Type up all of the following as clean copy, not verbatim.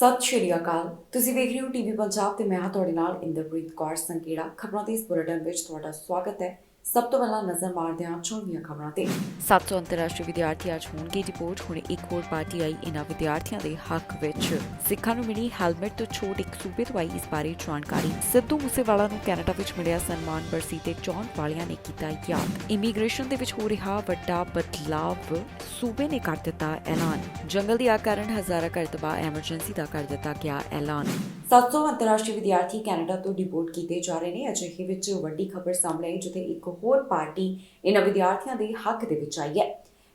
ਸਤਿ ਸ਼੍ਰੀ ਅਕਾਲ। ਤੁਸੀਂ ਵੇਖ ਰਹੇ ਹੋ ਟੀਵੀ ਪੰਜਾਬ ਤੇ ਮੈਂ ਹਾਂ ਤੁਹਾਡੇ ਨਾਲ ਇੰਦਰਪ੍ਰੀਤ ਕੌਰ ਸੰਕੇੜਾ। ਖਬਰਾਂ ਦੇ ਇਸ ਬੁਲੇਟਿਨ ਵਿੱਚ ਤੁਹਾਡਾ ਸਵਾਗਤ ਹੈ। ਸਭ ਤੋਂ ਪਹਿਲਾਂ ਨਜ਼ਰ ਮਾਰਦੇ ਹਾਂ ਚੋਣਵੀਆਂ ਖਬਰਾਂ ਤੇ। 700 ਅੰਤਰਰਾਸ਼ਟਰੀ ਵਿਦਿਆਰਥੀ ਅੱਜ ਹੋਣਗੇ ਡਿਪੋਰਟ। ਹੁਣ ਇੱਕ ਹੋਰ ਪਾਰਟੀ ਆਈ ਇਹਨਾਂ ਵਿਦਿਆਰਥੀਆਂ ਦੇ ਹੱਕ ਵਿੱਚ। ਸਿੱਖਾਂ ਨੂੰ ਮਿਲੀ ਹੈਲਮਟ ਤੋਂ ਛੋਟ, ਇੱਕ ਸੂਬੇ ਤੋਂ ਆਈ ਇਸ ਬਾਰੇ ਜਾਣਕਾਰੀ। ਸਿੱਧੂ ਮੂਸੇਵਾਲਾ ਨੂੰ ਕੈਨੇਡਾ ਵਿੱਚ ਮਿਲਿਆ ਸਨਮਾਨ, ਬਰਸੀ ਤੇ ਚੋਣ ਵਾਲਿਆਂ ਨੇ ਕੀਤਾ ਯਾਦ। ਇਮੀਗ੍ਰੇਸ਼ਨ ਦੇ ਵਿੱਚ ਹੋ ਰਿਹਾ ਵੱਡਾ ਬਦਲਾਵ, ਸੂਬੇ ਨੇ ਕਰ ਦਿੱਤਾ ਐਲਾਨ। ਜੰਗਲ ਦੀ ਅੱਗ ਕਾਰਨ ਹਜ਼ਾਰਾਂ ਘਰ ਤਬਾਹ, ਐਮਰਜੈਂਸੀ ਦਾ ਕਰ ਦਿੱਤਾ ਗਿਆ ਐਲਾਨ। 700 ਅੰਤਰਰਾਸ਼ਟਰੀ ਵਿਦਿਆਰਥੀ ਕੈਨੇਡਾ ਤੋਂ ਡਿਪੋਰਟ ਕੀਤੇ ਜਾ ਰਹੇ ਨੇ। ਅਜਿਹੇ ਵਿੱਚ ਵੱਡੀ ਖਬਰ ਸਾਹਮਣੇ ਆਈ ਜਿੱਥੇ ਇੱਕ ਹੋਰ ਪਾਰਟੀ ਇਹਨਾਂ ਵਿਦਿਆਰਥੀਆਂ ਦੇ ਹੱਕ ਦੇ ਵਿੱਚ ਆਈ ਹੈ।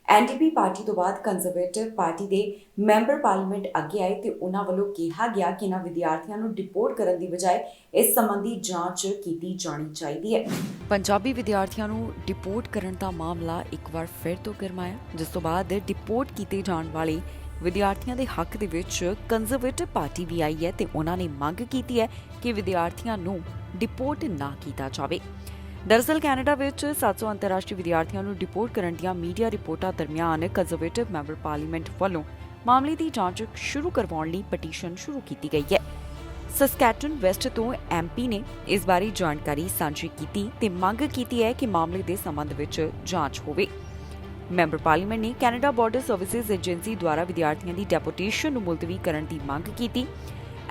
ਐਨਡੀਪੀ ਪਾਰਟੀ ਤੋਂ ਬਾਅਦ ਕੰਜ਼ਰਵੇਟਿਵ ਪਾਰਟੀ ਦੇ ਮੈਂਬਰ ਪਾਰਲੀਮੈਂਟ ਅੱਗੇ ਆਏ ਤੇ ਉਹਨਾਂ ਵੱਲੋਂ ਕਿਹਾ ਗਿਆ ਕਿ ਇਹਨਾਂ ਵਿਦਿਆਰਥੀਆਂ ਨੂੰ ਡਿਪੋਰਟ ਕਰਨ ਦੀ ਬਜਾਏ ਇਸ ਸੰਬੰਧੀ ਜਾਂਚ ਕੀਤੀ ਜਾਣੀ ਚਾਹੀਦੀ ਹੈ। ਪੰਜਾਬੀ ਵਿਦਿਆਰਥੀਆਂ ਨੂੰ ਡਿਪੋਰਟ ਕਰਨ ਦਾ ਮਾਮਲਾ ਇੱਕ ਵਾਰ ਫਿਰ ਤੋਂ ਗਰਮਾਇਆ, ਜਿਸ ਤੋਂ ਬਾਅਦ ਡਿਪੋਰਟ ਕੀਤੇ ਜਾਣ ਵਾਲੇ ਵਿਦਿਆਰਥੀਆਂ ਦੇ ਹੱਕ ਦੇ ਵਿੱਚ ਕੰਜ਼ਰਵੇਟਿਵ ਪਾਰਟੀ ਵੀ ਆਈ ਹੈ ਤੇ ਉਹਨਾਂ ਨੇ ਮੰਗ ਕੀਤੀ ਹੈ ਕਿ ਵਿਦਿਆਰਥੀਆਂ ਨੂੰ ਡਿਪੋਰਟ ਨਾ ਕੀਤਾ ਜਾਵੇ। ਦਰਅਸਲ ਕੈਨੇਡਾ ਵਿੱਚ 700 ਅੰਤਰਰਾਸ਼ਟਰੀ ਵਿਦਿਆਰਥੀਆਂ ਨੂੰ ਡਿਪੋਰਟ ਕਰਨ ਦੀਆਂ ਮੀਡੀਆ ਰਿਪੋਰਟਾਂ ਦਰਮਿਆਨ ਕੰਜ਼ਰਵੇਟਿਵ ਮੈਂਬਰ ਪਾਰਲੀਮੈਂਟ ਵੱਲੋਂ ਮਾਮਲੇ ਦੀ ਜਾਂਚ ਸ਼ੁਰੂ ਕਰਵਾਉਣ ਲਈ ਪਟੀਸ਼ਨ ਸ਼ੁਰੂ ਕੀਤੀ ਗਈ ਹੈ। ਸਸਕੈਟੂਨ ਵੈਸਟ ਤੋਂ ਐਮਪੀ ਨੇ ਇਸ ਬਾਰੇ ਜਾਣਕਾਰੀ ਸਾਂਝੀ ਕੀਤੀ ਤੇ ਮੰਗ ਕੀਤੀ ਹੈ ਕਿ ਮਾਮਲੇ ਦੇ ਸੰਬੰਧ ਵਿੱਚ ਜਾਂਚ ਹੋਵੇ। ਮੈਂਬਰ ਪਾਰਲੀਮੈਂਟ ਨੇ ਕੈਨੇਡਾ ਬਾਰਡਰ ਸਰਵਿਸਿਜ਼ ਏਜੰਸੀ ਦੁਆਰਾ ਵਿਦਿਆਰਥੀਆਂ ਦੀ ਡੈਪੂਟੇਸ਼ਨ ਨੂੰ ਮੁਲਤਵੀ ਕਰਨ ਦੀ ਮੰਗ ਕੀਤੀ।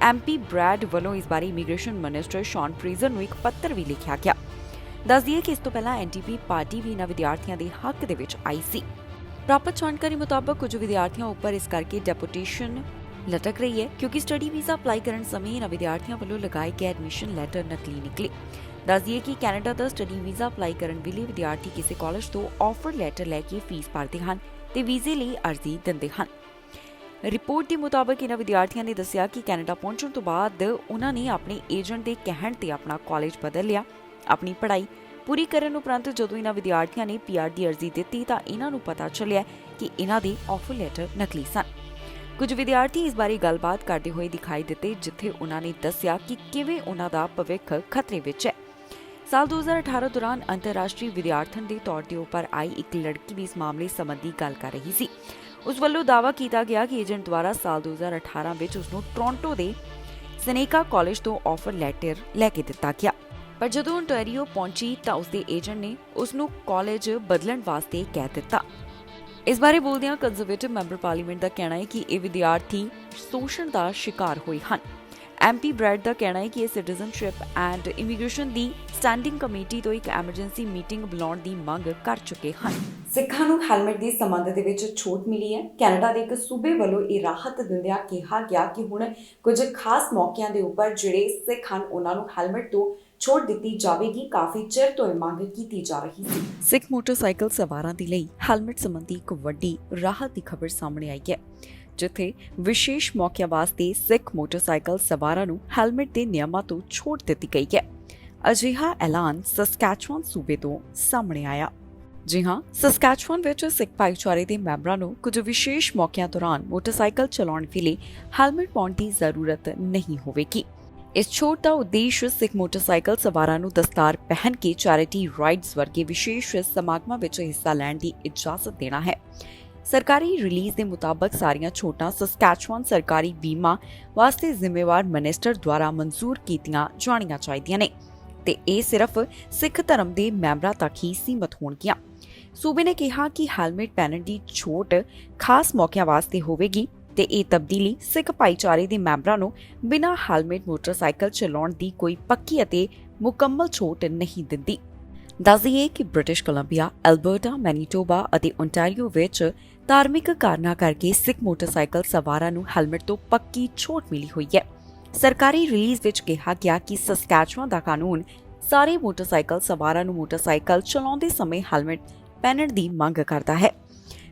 ਐਮਪੀ ਬ੍ਰੈਡ ਵੱਲੋਂ ਇਸ ਬਾਰੇ ਇਮੀਗ੍ਰੇਸ਼ਨ ਮਿਨਿਸਟਰ ਸ਼ੌਨ ਫਰੇਜ਼ਰ ਨੂੰ ਇੱਕ ਪੱਤਰ ਵੀ ਲਿਖਿਆ ਗਿਆ। ਦੱਸ ਦਈਏ ਕਿ ਇਸ ਤੋਂ ਪਹਿਲਾਂ ਐਨਡੀਪੀ ਪਾਰਟੀ ਵੀ ਇਹਨਾਂ ਵਿਦਿਆਰਥੀਆਂ ਦੇ ਹੱਕ ਦੇ ਵਿੱਚ ਆਈ ਸੀ। ਪ੍ਰਾਪਤ ਜਾਣਕਾਰੀ ਮੁਤਾਬਕ ਕੁਝ ਵਿਦਿਆਰਥੀਆਂ ਉੱਪਰ ਇਸ ਕਰਕੇ ਡੈਪੂਟੇਸ਼ਨ ਲਟਕ ਰਹੀ ਹੈ ਕਿਉਂਕਿ ਸਟੱਡੀ ਵੀਜ਼ਾ ਅਪਲਾਈ ਕਰਨ ਸਮੇਂ ਇਹਨਾਂ ਵਿਦਿਆਰਥੀਆਂ ਵੱਲੋਂ ਲਗਾਏ ਗਏ ਐਡਮਿਸ਼ਨ ਲੈਟਰ ਨਕਲੀ ਨਿਕਲੇ। ਦੱਸ ਦਈਏ ਕਿ ਕੈਨੇਡਾ ਦਾ ਸਟੱਡੀ ਵੀਜ਼ਾ ਅਪਲਾਈ ਕਰਨ ਵੇਲੇ ਵਿਦਿਆਰਥੀ ਕਿਸੇ ਕਾਲਜ ਤੋਂ ਆਫਰ ਲੈਟਰ ਲੈ ਕੇ ਫੀਸ ਭਰਦੇ ਹਨ ਤੇ ਵੀਜ਼ੇ ਲਈ ਅਰਜ਼ੀ ਦਿੰਦੇ ਹਨ। ਰਿਪੋਰਟ ਦੇ ਮੁਤਾਬਕ ਇਹਨਾਂ ਵਿਦਿਆਰਥੀਆਂ ਨੇ ਦੱਸਿਆ ਕਿ ਕੈਨੇਡਾ ਪਹੁੰਚਣ ਤੋਂ ਬਾਅਦ ਉਹਨਾਂ ਨੇ ਆਪਣੇ ਏਜੰਟ ਦੇ ਕਹਿਣ ਤੇ ਆਪਣਾ ਕਾਲਜ ਬਦਲ ਲਿਆ। ਆਪਣੀ ਪੜ੍ਹਾਈ ਪੂਰੀ ਕਰਨ ਉਪਰੰਤ ਜਦੋਂ ਇਹਨਾਂ ਵਿਦਿਆਰਥੀਆਂ ਨੇ ਪੀਆਰ ਦੀ ਅਰਜ਼ੀ ਦਿੱਤੀ ਤਾਂ ਇਹਨਾਂ ਨੂੰ ਪਤਾ ਚੱਲਿਆ ਕਿ ਇਹਨਾਂ ਦੇ ਆਫਰ ਲੈਟਰ ਨਕਲੀ ਸਨ। ਕੁਝ ਵਿਦਿਆਰਥੀ ਇਸ ਬਾਰੇ ਗੱਲਬਾਤ ਕਰਦੇ ਹੋਏ ਦਿਖਾਈ ਦਿੱਤੇ, ਜਿੱਥੇ ਉਹਨਾਂ ਨੇ ਦੱਸਿਆ ਕਿ ਕਿਵੇਂ ਉਹਨਾਂ ਦਾ ਭਵਿੱਖ ਖਤਰੇ ਵਿੱਚ ਹੈ। ਸਾਲ 2018 ਦੌਰਾਨ ਅੰਤਰਰਾਸ਼ਟਰੀ ਵਿਦਿਆਰਥਣ ਦੇ ਤੌਰ ਤੇ ਉੱਪਰ ਆਈ ਇੱਕ ਲੜਕੀ ਵੀ ਇਸ ਮਾਮਲੇ ਸੰਬੰਧੀ ਗੱਲ ਕਰ ਰਹੀ ਸੀ। ਉਸ ਵੱਲੋਂ ਦਾਅਵਾ ਕੀਤਾ ਗਿਆ ਕਿ ਏਜੰਟ ਦੁਆਰਾ ਸਾਲ 2018 ਵਿੱਚ ਉਸ ਨੂੰ ਟੋਰਾਂਟੋ ਦੇ ਸਨੇਕਾ ਕਾਲਜ ਤੋਂ ਆਫਰ ਲੈਟਰ ਲੈ ਕੇ ਦਿੱਤਾ ਗਿਆ, ਪਰ ਜਦੋਂ ਓਨਟਾਰੀਓ ਪਹੁੰਚੀ ਤਾਂ ਉਸਦੇ ਏਜੰਟ ਨੇ ਉਸ ਨੂੰ ਕਾਲਜ ਬਦਲਣ ਵਾਸਤੇ ਕਹਿ ਦਿੱਤਾ। ਇਸ ਬਾਰੇ ਬੋਲਦਿਆਂ ਕੰਜ਼ਰਵੇਟਿਵ ਮੈਂਬਰ ਪਾਰਲੀਮੈਂਟ ਦਾ ਕਹਿਣਾ ਹੈ ਕਿ ਇਹ ਵਿਦਿਆਰਥੀ ਸ਼ੋਸ਼ਣ ਦਾ ਸ਼ਿਕਾਰ ਹੋਏ ਹਨ। ਐਮਪੀ ਬ੍ਰੈਡ ਦਾ ਕਹਿਣਾ ਹੈ ਕਿ ਇਹ citizenship and immigration the standing committee ਤੋਂ ਇੱਕ ਐਮਰਜੈਂਸੀ ਮੀਟਿੰਗ ਬੁਲਾਉਣ ਦੀ ਮੰਗ ਕਰ ਚੁੱਕੇ ਹਨ। ਸਿੱਖਾਂ ਨੂੰ ਹੈਲਮਟ ਦੇ ਸੰਬੰਧ ਦੇ ਵਿੱਚ ਛੋਟ ਮਿਲੀ ਹੈ। ਕੈਨੇਡਾ ਦੇ ਇੱਕ ਸੂਬੇ ਵੱਲੋਂ ਇਹ ਰਾਹਤ ਦਿੰਦਿਆਂ ਕਿਹਾ ਗਿਆ ਕਿ ਹੁਣ ਕੁਝ ਖਾਸ ਮੌਕਿਆਂ ਦੇ ਉੱਪਰ ਜਿਹੜੇ ਸਿੱਖ ਹਨ ਉਹਨਾਂ ਨੂੰ ਹੈਲਮਟ ਤੋਂ ਛੋਟ ਦਿੱਤੀ ਜਾਵੇਗੀ। ਕਾਫੀ ਚਿਰ ਤੋਂ ਇਹ ਮੰਗ ਕੀਤੀ ਜਾ ਰਹੀ ਸੀ। ਸਿੱਖ ਮੋਟਰਸਾਈਕਲ ਸਵਾਰਾਂ ਦੇ ਲਈ ਹੈਲਮਟ ਸੰਬੰਧੀ ਇੱਕ ਵੱਡੀ ਰਾਹਤ ਦੀ ਖਬਰ ਸਾਹਮਣੇ ਆਈ ਹੈ, ਜਿੱਥੇ ਵਿਸ਼ੇਸ਼ ਮੌਕਿਆਂ ਵਾਸਤੇ ਸਿੱਖ ਮੋਟਰਸਾਈਕਲ ਸਵਾਰਾਂ ਨੂੰ ਹੈਲਮਟ ਦੇ ਨਿਯਮਾਂ ਤੋਂ ਛੋਟ ਦਿੱਤੀ ਗਈ ਹੈ। ਅਜਿਹਾ ਐਲਾਨ ਸਸਕੈਚੁਆਨ ਸੂਬੇ ਤੋਂ ਸਾਹਮਣੇ ਆਇਆ। ਜੀ ਹਾਂ, ਸਸਕੈਚੁਆਨ ਵਿੱਚ ਸਿੱਖ ਭਾਈਚਾਰੇ ਦੇ ਮੈਂਬਰਾਂ ਨੂੰ ਕੁਝ ਵਿਸ਼ੇਸ਼ ਮੌਕਿਆਂ ਦੌਰਾਨ ਮੋਟਰਸਾਈਕਲ ਚਲਾਉਣ ਵੇਲੇ ਹੈਲਮਟ ਪਾਉਣ ਦੀ ਜ਼ਰੂਰਤ ਨਹੀਂ ਹੋਵੇਗੀ। ਇਸ ਛੋਟ ਦਾ ਉਦੇਸ਼ ਸਿੱਖ ਮੋਟਰਸਾਈਕਲ ਸਵਾਰਾਂ ਨੂੰ ਦਸਤਾਰ ਪਹਿਨ ਕੇ ਚੈਰਿਟੀ ਰਾਈਡਸ ਵਰਗੇ ਵਿਸ਼ੇਸ਼ ਸਮਾਗਮਾਂ ਵਿੱਚ ਹਿੱਸਾ ਲੈਣ ਦੀ ਇਜਾਜ਼ਤ ਦੇਣਾ ਹੈ। ਸਰਕਾਰੀ ਰਿਲੀਜ਼ ਦੇ ਮੁਤਾਬਕ ਸਾਰੀਆਂ ਛੋਟਾਂ ਸਸਕੈਚੁਆਨ ਸਰਕਾਰੀ ਬੀਮਾ ਵਾਸਤੇ ਜ਼ਿੰਮੇਵਾਰ ਮਿਨਿਸਟਰ ਦੁਆਰਾ ਮਨਜ਼ੂਰ ਕੀਤੀਆਂ ਜਾਣੀਆਂ ਚਾਹੀਦੀਆਂ ਨੇ ਤੇ ਇਹ ਸਿਰਫ ਸਿੱਖ ਧਰਮ ਦੇ ਮੈਂਬਰਾਂ ਤੱਕ ਹੀ ਸੀਮਤ ਹੋਣਗੀਆਂ। ਸੂਬੇ ਨੇ ਕਿਹਾ ਕਿ ਹੈਲਮਟ ਪਹਿਨਣ ਦੀ ਛੋਟ ਖਾਸ ਮੌਕਿਆਂ ਵਾਸਤੇ ਹੋਵੇਗੀ ਤੇ ਇਹ ਤਬਦੀਲੀ ਸਿੱਖ ਭਾਈਚਾਰੇ ਦੇ ਮੈਂਬਰਾਂ ਨੂੰ ਬਿਨਾਂ ਹੈਲਮਟ ਮੋਟਰਸਾਈਕਲ ਚਲਾਉਣ ਦੀ ਕੋਈ ਪੱਕੀ ਅਤੇ ਮੁਕੰਮਲ ਛੋਟ ਨਹੀਂ ਦਿੰਦੀ। ਦੱਸ ਦਈਏ ਕਿ ਬ੍ਰਿਟਿਸ਼ ਕੋਲੰਬੀਆ, ਐਲਬਰਟਾ, ਮੈਨੀਟੋਬਾ ਅਤੇ ਓਨਟਾਰੀਓ ਵਿੱਚ ਧਾਰਮਿਕ ਕਾਰਨਾਂ ਕਰਕੇ ਸਿੱਖ ਮੋਟਰਸਾਈਕਲ ਸਵਾਰਾਂ ਨੂੰ ਹੈਲਮਟ ਤੋਂ ਪੱਕੀ ਛੋਟ ਮਿਲੀ ਹੋਈ ਹੈ। ਸਰਕਾਰੀ ਰਿਲੀਜ਼ ਵਿੱਚ ਕਿਹਾ ਗਿਆ ਕਿ ਸਸਕੈਚੁਆਨ ਦਾ ਕਾਨੂੰਨ ਸਾਰੇ ਮੋਟਰਸਾਈਕਲ ਸਵਾਰਾਂ ਨੂੰ ਮੋਟਰਸਾਈਕਲ ਚਲਾਉਂਦੇ ਸਮੇਂ ਹੈਲਮਟ ਪਹਿਨਣ ਦੀ ਮੰਗ ਕਰਦਾ ਹੈ।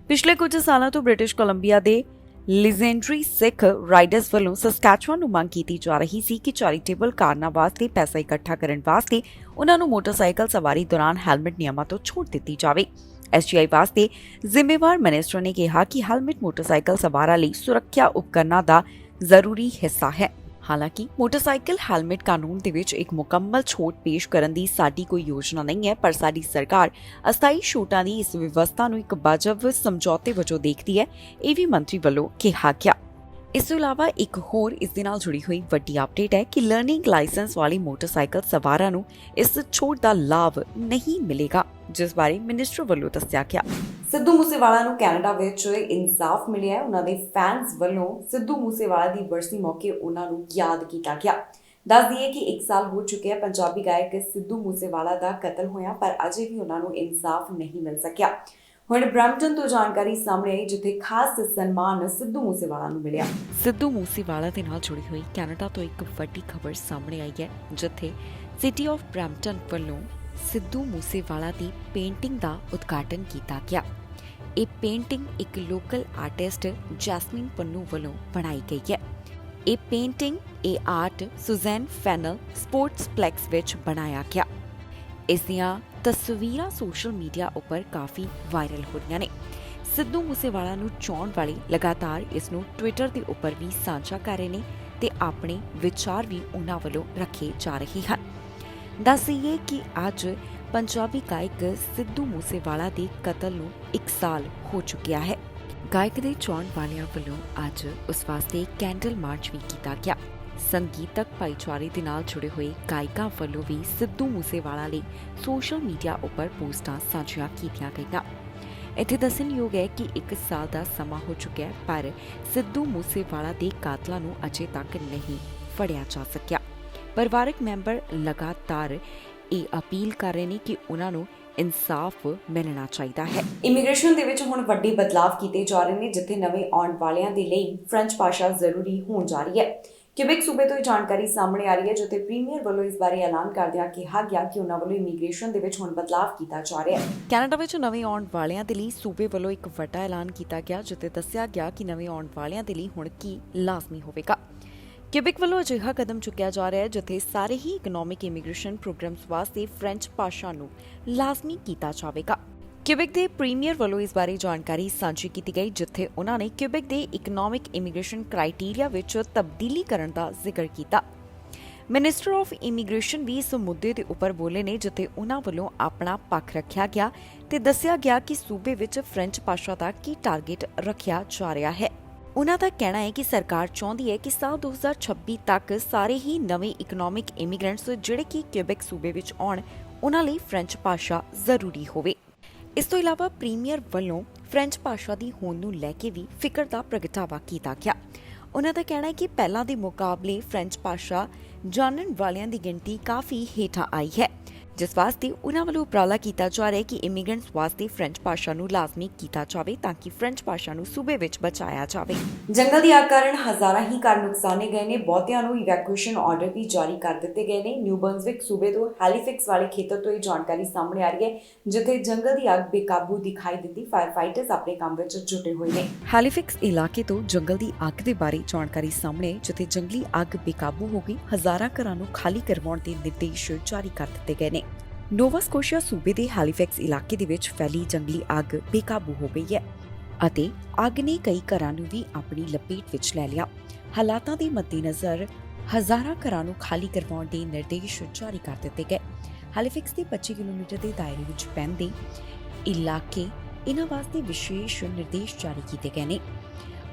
ਪਿਛਲੇ ਕੁਝ ਸਾਲਾਂ ਤੋਂ ਬ੍ਰਿਟਿਸ਼ ਕੋਲੰਬੀਆ ਦੇ ਲੀਜੈਂਡਰੀ ਸਿੱਖ ਰਾਈਡਰਸ ਵੱਲੋਂ ਸਸਕੈਚੁਆਨ ਨੂੰ ਮੰਗ ਕੀਤੀ ਜਾ ਰਹੀ ਸੀ ਕਿ ਚੈਰੀਟੇਬਲ ਕਾਰਨਾਂ ਵਾਸਤੇ ਪੈਸਾ ਇਕੱਠਾ ਕਰਨ ਵਾਸਤੇ ਉਹਨਾਂ ਨੂੰ ਮੋਟਰਸਾਈਕਲ ਸਵਾਰੀ ਦੌਰਾਨ ਹੈਲਮਟ ਨਿਯਮਾਂ ਤੋਂ ਛੋਟ ਦਿੱਤੀ ਜਾਵੇ। ਐਸਜੀਆਈ ਵਾਸਤੇ ਜ਼ਿੰਮੇਵਾਰ ਮਿਨਿਸਟਰ ਨੇ ਕਿਹਾ ਕਿ ਹੈਲਮਟ ਮੋਟਰਸਾਈਕਲ ਸਵਾਰਾਂ ਲਈ ਸੁਰੱਖਿਆ ਉਪਕਰਨਾਂ ਦਾ ਜ਼ਰੂਰੀ ਹਿੱਸਾ ਹੈ। ਹਾਲਾਂਕਿ ਮੋਟਰਸਾਈਕਲ ਹੈਲਮਟ ਕਾਨੂੰਨ ਦੇ ਵਿੱਚ ਇੱਕ ਮੁਕੰਮਲ ਛੋਟ ਪੇਸ਼ ਕਰਨ ਦੀ ਸਾਡੀ ਕੋਈ ਯੋਜਨਾ ਨਹੀਂ ਹੈ, ਪਰ ਸਾਡੀ ਸਰਕਾਰ ਅਸਥਾਈ ਛੋਟਾਂ ਦੀ ਇਸ ਵਿਵਸਥਾ ਨੂੰ ਇੱਕ ਵਾਜਬ ਸਮਝੌਤੇ ਵਜੋਂ ਦੇਖਦੀ ਹੈ, ਇਹ ਵੀ ਮੰਤਰੀ ਵੱਲੋਂ ਕਿਹਾ ਗਿਆ। ਇਸ ਤੋਂ ਇਲਾਵਾ ਇੱਕ ਹੋਰ ਇਸ ਦੇ ਨਾਲ ਜੁੜੀ ਹੋਈ ਵੱਡੀ ਅਪਡੇਟ ਹੈ ਕਿ ਲਰਨਿੰਗ ਲਾਇਸੈਂਸ ਵਾਲੀ ਮੋਟਰਸਾਈਕਲ ਸਵਾਰਾਂ ਨੂੰ ਇਸ ਛੋਟ ਦਾ ਲਾਭ ਨਹੀਂ ਮਿਲੇਗਾ, ਜਿਸ ਬਾਰੇ ਮਿਨਿਸਟਰ ਵੱਲੋਂ ਦੱਸਿਆ ਗਿਆ। ਸਿੱਧੂ ਮੂਸੇਵਾਲਾ ਨੂੰ ਕੈਨੇਡਾ ਵਿੱਚ ਇਨਸਾਫ ਮਿਲਿਆ ਹੈ। ਉਹਨਾਂ ਦੇ ਫੈਨਸ ਵੱਲੋਂ ਸਿੱਧੂ ਮੂਸੇਵਾਲਾ ਦੀ ਬਰਸੀ ਮੌਕੇ ਉਹਨਾਂ ਨੂੰ ਯਾਦ ਕੀਤਾ ਗਿਆ। ਦੱਸ ਦਈਏ ਕਿ 1 ਸਾਲ ਹੋ ਚੁੱਕਿਆ ਪੰਜਾਬੀ ਗਾਇਕ ਸਿੱਧੂ ਮੂਸੇਵਾਲਾ ਦਾ ਕਤਲ ਹੋਇਆ, ਪਰ ਅਜੇ ਵੀ ਉਹਨਾਂ ਨੂੰ ਇਨਸਾਫ ਨਹੀਂ ਮਿਲ ਸਕਿਆ। ਹੁਣ ਬ੍ਰੈਂਪਟਨ ਤੋਂ ਜਾਣਕਾਰੀ ਸਾਹਮਣੇ ਆਈ, ਜਿੱਥੇ ਖਾਸ ਸਨਮਾਨ ਸਿੱਧੂ ਮੂਸੇਵਾਲਾ ਨੂੰ ਮਿਲਿਆ। ਸਿੱਧੂ ਮੂਸੇਵਾਲਾ ਦੇ ਨਾਲ ਜੁੜੀ ਹੋਈ ਕੈਨੇਡਾ ਤੋਂ ਇੱਕ ਵੱਡੀ ਖਬਰ ਸਾਹਮਣੇ ਆਈ ਹੈ, ਜਿੱਥੇ ਸਿਟੀ ਆਫ ਬ੍ਰੈਂਪਟਨ ਵੱਲੋਂ ਸਿੱਧੂ ਮੂਸੇਵਾਲਾ ਦੀ ਪੇਂਟਿੰਗ ਦਾ ਉਦਘਾਟਨ ਕੀਤਾ ਗਿਆ। ਇਹ ਪੇਂਟਿੰਗ ਇੱਕ ਲੋਕਲ ਆਰਟਿਸਟ ਜੈਸਮੀਨ ਪੰਨੂ ਵੱਲੋਂ ਬਣਾਈ ਗਈ ਹੈ। ਇਹ ਆਰਟ ਸੁਜ਼ੈਨ ਫੈਨਲ ਸਪੋਰਟਸਪਲੈਕਸ ਵਿੱਚ ਬਣਾਇਆ ਗਿਆ। ਇਸ ਦੀਆਂ ਤਸਵੀਰਾਂ ਸੋਸ਼ਲ ਮੀਡੀਆ ਉੱਪਰ ਕਾਫੀ ਵਾਇਰਲ ਹੋ ਰਹੀਆਂ ਨੇ। ਸਿੱਧੂ ਮੂਸੇਵਾਲਾ ਨੂੰ ਚਾਹੁਣ ਵਾਲੇ ਲਗਾਤਾਰ ਇਸ ਨੂੰ ਟਵਿੱਟਰ ਦੇ ਉੱਪਰ ਵੀ ਸਾਂਝਾ ਕਰ ਰਹੇ ਨੇ ਤੇ ਆਪਣੇ ਵਿਚਾਰ ਵੀ ਉਹਨਾਂ ਵੱਲੋਂ ਰੱਖੇ ਜਾ ਰਹੇ ਹਨ। ਦੱਸ ਦਈਏ ਕਿ ਅੱਜ ਪੰਜਾਬੀ ਗਾਇਕ ਸਿੱਧੂ ਮੂਸੇਵਾਲਾ ਦੇ ਕਤਲ ਨੂੰ 1 ਸਾਲ ਹੋ ਚੁੱਕਿਆ ਹੈ। ਗਾਇਕ ਦੇ ਚਾਹੁਣ ਵਾਲਿਆਂ ਵੱਲੋਂ ਅੱਜ ਉਸ ਵਾਸਤੇ ਕੈਂਡਲ ਮਾਰਚ ਵੀ ਕੀਤਾ ਗਿਆ। ਸੰਗੀਤਕ ਭਾਈਚਾਰੇ ਦੇ ਨਾਲ ਜੁੜੇ ਹੋਏ ਗਾਇਕਾਂ ਵੱਲੋਂ ਵੀ ਸਿੱਧੂ ਮੂਸੇਵਾਲਾ ਲਈ ਸੋਸ਼ਲ ਮੀਡੀਆ ਉੱਪਰ ਪੋਸਟਾਂ ਸਾਂਝੀਆਂ ਕੀਤੀਆਂ ਗਈਆਂ। ਇੱਥੇ ਦੱਸਣਯੋਗ ਹੈ ਕਿ 1 ਸਾਲ ਦਾ ਸਮਾਂ ਹੋ ਚੁੱਕਿਆ ਹੈ, ਪਰ ਸਿੱਧੂ ਮੂਸੇਵਾਲਾ ਦੇ ਕਾਤਲਾਂ ਨੂੰ ਅਜੇ ਤੱਕ ਨਹੀਂ ਫੜਿਆ ਜਾ ਸਕਿਆ। ਪਰਿਵਾਰਕ ਮੈਂਬਰ ਲਗਾਤਾਰ ਇਹ ਅਪੀਲ ਕਰ ਰਹੇ ਨੇ ਕਿ ਉਹਨਾਂ ਨੂੰ ਇਨਸਾਫ ਮਿਲਣਾ ਚਾਹੀਦਾ ਹੈ। ਇਮੀਗ੍ਰੇਸ਼ਨ ਦੇ ਵਿੱਚ ਹੁਣ ਵੱਡੇ ਬਦਲਾਅ ਕੀਤੇ ਜਾ ਰਹੇ ਨੇ, ਜਿੱਥੇ ਨਵੇਂ ਆਉਣ ਵਾਲਿਆਂ ਦੇ ਲਈ ਫ੍ਰੈਂਚ ਭਾਸ਼ਾ ਜ਼ਰੂਰੀ ਹੋਣ ਜਾ ਰਹੀ ਹੈ। ਕਿਊਬੈਕ ਸੂਬੇ ਤੋਂ ਇਹ ਜਾਣਕਾਰੀ ਸਾਹਮਣੇ ਆ ਰਹੀ ਹੈ, ਜਿੱਥੇ ਪ੍ਰੀਮੀਅਰ ਵੱਲੋਂ ਇਸ ਬਾਰੇ ਐਲਾਨ ਕਰਦਿਆਂ ਕਿਹਾ ਗਿਆ ਕਿ ਉਹਨਾਂ ਵੱਲੋਂ ਇਮੀਗ੍ਰੇਸ਼ਨ ਦੇ ਵਿੱਚ ਹੁਣ ਬਦਲਾਅ ਕੀਤਾ ਜਾ ਰਿਹਾ ਹੈ। ਕੈਨੇਡਾ ਵਿੱਚ ਨਵੇਂ ਆਉਣ ਵਾਲਿਆਂ ਦੇ ਲਈ ਸੂਬੇ ਵੱਲੋਂ ਇੱਕ ਵੱਡਾ ਐਲਾਨ ਕੀਤਾ ਗਿਆ, ਜਿੱਥੇ ਦੱਸਿਆ ਗਿਆ ਕਿ ਨਵੇਂ ਆਉਣ ਵਾਲਿਆਂ ਦੇ ਲਈ ਹੁਣ ਕੀ ਲਾਜ਼ਮੀ ਹੋਵੇਗਾ। ਕਿਊਬੈਕ ਵੱਲੋਂ ਅਜਿਹਾ ਕਦਮ ਚੁੱਕਿਆ ਜਾ ਰਿਹਾ ਹੈ, ਜਿੱਥੇ ਸਾਰੇ ਹੀ ਇਕਨੋਮਿਕ ਇਮੀਗ੍ਰੇਸ਼ਨ ਪ੍ਰੋਗਰਾਮਸ ਵਾਸਤੇ ਫ੍ਰੈਂਚ ਭਾਸ਼ਾ ਨੂੰ ਲਾਜ਼ਮੀ ਕੀਤਾ ਜਾਵੇਗਾ। ਕਿਊਬੈਕ ਦੇ ਪ੍ਰੀਮੀਅਰ ਵੱਲੋਂ ਇਸ ਬਾਰੇ ਜਾਣਕਾਰੀ ਸਾਂਝੀ ਕੀਤੀ ਗਈ, ਜਿੱਥੇ ਉਹਨਾਂ ਨੇ ਕਿਊਬੈਕ ਦੇ ਇਕਨੋਮਿਕ ਇਮੀਗ੍ਰੇਸ਼ਨ ਕ੍ਰਾਈਟੇਰੀਆ ਵਿੱਚ ਤਬਦੀਲੀ ਕਰਨ ਦਾ ਜ਼ਿਕਰ ਕੀਤਾ। ਮਿਨਿਸਟਰ ਆਫ ਇਮੀਗ੍ਰੇਸ਼ਨ ਵੀ ਇਸ ਮੁੱਦੇ ਦੇ ਉੱਪਰ ਬੋਲੇ ਨੇ, ਜਿੱਥੇ ਉਹਨਾਂ ਵੱਲੋਂ ਆਪਣਾ ਪੱਖ ਰੱਖਿਆ ਗਿਆ ਤੇ ਦੱਸਿਆ ਗਿਆ ਕਿ ਸੂਬੇ ਵਿੱਚ ਫ੍ਰੈਂਚ ਭਾਸ਼ਾ ਦਾ ਕੀ ਟਾਰਗੇਟ ਰੱਖਿਆ ਜਾ ਰਿਹਾ ਹੈ। ਉਹਨਾਂ ਦਾ ਕਹਿਣਾ ਹੈ ਕਿ ਸਰਕਾਰ ਚਾਹੁੰਦੀ ਹੈ ਕਿ ਸਾਲ 2026 ਤੱਕ ਸਾਰੇ ਹੀ ਨਵੇਂ ਇਕਨੋਮਿਕ ਇਮੀਗ੍ਰੈਂਟਸ ਜਿਹੜੇ ਕਿ ਕਿਊਬੈਕ ਸੂਬੇ ਵਿੱਚ ਆਉਣ, ਉਹਨਾਂ ਲਈ ਫ੍ਰੈਂਚ ਭਾਸ਼ਾ ਜ਼ਰੂਰੀ ਹੋਵੇ। ਇਸ ਤੋਂ ਇਲਾਵਾ ਪ੍ਰੀਮੀਅਰ ਵੱਲੋਂ ਫ੍ਰੈਂਚ ਭਾਸ਼ਾ ਦੀ ਹੋਂਦ ਨੂੰ ਲੈ ਕੇ ਵੀ ਫਿਕਰ ਦਾ ਪ੍ਰਗਟਾਵਾ ਕੀਤਾ ਗਿਆ। ਉਹਨਾਂ ਦਾ ਕਹਿਣਾ ਹੈ ਕਿ ਪਹਿਲਾਂ ਦੇ ਮੁਕਾਬਲੇ ਫ੍ਰੈਂਚ ਭਾਸ਼ਾ ਜਾਣਨ ਵਾਲਿਆਂ ਦੀ ਗਿਣਤੀ ਕਾਫੀ ਹੇਠਾਂ ਆਈ ਹੈ, ਜਿਸ ਵਾਸਤੇ ਉਹਨਾਂ ਵੱਲੋਂ ਉਪਰਾਲਾ ਕੀਤਾ ਜਾ ਰਿਹਾ ਹੈ ਕਿ ਇਮੀਗ੍ਰੈਂਟਸ ਵਾਸਤੇ ਫ੍ਰੈਂਚ ਭਾਸ਼ਾ ਨੂੰ ਲਾਜ਼ਮੀ ਕੀਤਾ ਜਾਵੇ ਤਾਂ ਕਿ ਫ੍ਰੈਂਚ ਭਾਸ਼ਾ ਨੂੰ ਸੂਬੇ ਵਿੱਚ ਬਚਾਇਆ ਜਾਵੇ। ਜੰਗਲ ਦੀ ਅੱਗ ਕਾਰਨ ਹਜ਼ਾਰਾਂ ਹੀ ਘਰ ਨੁਕਸਾਨੇ ਗਏ ਨੇ। ਬਹੁਤਿਆਂ ਨੂੰ ਇਵੈਕੂਏਸ਼ਨ ਆਰਡਰ ਵੀ ਜਾਰੀ ਕਰ ਦਿੱਤੇ ਗਏ ਨੇ। ਨਿਊ ਬਰਨਸਵਿਕ ਸੂਬੇ ਤੋਂ ਹੈਲੀਫਿਕਸ ਵਾਲੇ ਖੇਤਰ ਤੋਂ ਇਹ ਜਾਣਕਾਰੀ ਸਾਹਮਣੇ ਆ ਰਹੀ ਹੈ, ਜਿੱਥੇ ਜੰਗਲ ਦੀ ਅੱਗ ਬੇਕਾਬੂ ਦਿਖਾਈ ਦਿੱਤੀ। ਫਾਇਰ ਫਾਈਟਰਸ ਆਪਣੇ ਕੰਮ ਵਿੱਚ ਜੁਟੇ ਹੋਏ ਨੇ। ਹੈਲੀਫਿਕਸ ਇਲਾਕੇ ਤੋਂ ਜੰਗਲ ਦੀ ਅੱਗ ਦੇ ਬਾਰੇ ਜਾਣਕਾਰੀ ਸਾਹਮਣੇ, ਜਿੱਥੇ ਜੰਗਲੀ ਅੱਗ ਬੇਕਾਬੂ ਹੋ ਗਈ। ਹਜ਼ਾਰਾਂ ਘਰਾਂ ਨੂੰ ਖਾਲੀ ਕਰਵਾਉਣ ਦੇ ਨਿਰਦੇਸ਼ ਜਾਰੀ ਕਰ ਦਿੱਤੇ ਗਏ ਨੇ। ਨੋਵਾ ਸਕੋਸ਼ੀਆ ਸੂਬੇ ਦੇ ਹੈਲੀਫੈਕਸ ਇਲਾਕੇ ਦੇ ਵਿੱਚ ਫੈਲੀ ਜੰਗਲੀ ਅੱਗ ਬੇਕਾਬੂ ਹੋ ਗਈ ਹੈ ਅਤੇ ਅੱਗ ਨੇ ਕਈ ਘਰਾਂ ਨੂੰ ਵੀ ਆਪਣੀ ਲਪੇਟ ਵਿੱਚ ਲੈ ਲਿਆ। ਹਾਲਾਤਾਂ ਦੇ ਮੱਦੇਨਜ਼ਰ ਹਜ਼ਾਰਾਂ ਘਰਾਂ ਨੂੰ ਖਾਲੀ ਕਰਵਾਉਣ ਦੇ ਨਿਰਦੇਸ਼ ਜਾਰੀ ਕਰ ਦਿੱਤੇ ਗਏ। ਹੈਲੀਫੈਕਸ ਦੇ 25 ਕਿਲੋਮੀਟਰ ਦੇ ਦਾਇਰੇ ਵਿੱਚ ਪੈਂਦੇ ਇਲਾਕੇ ਇਹਨਾਂ ਵਾਸਤੇ ਵਿਸ਼ੇਸ਼ ਨਿਰਦੇਸ਼ ਜਾਰੀ ਕੀਤੇ ਗਏ ਨੇ।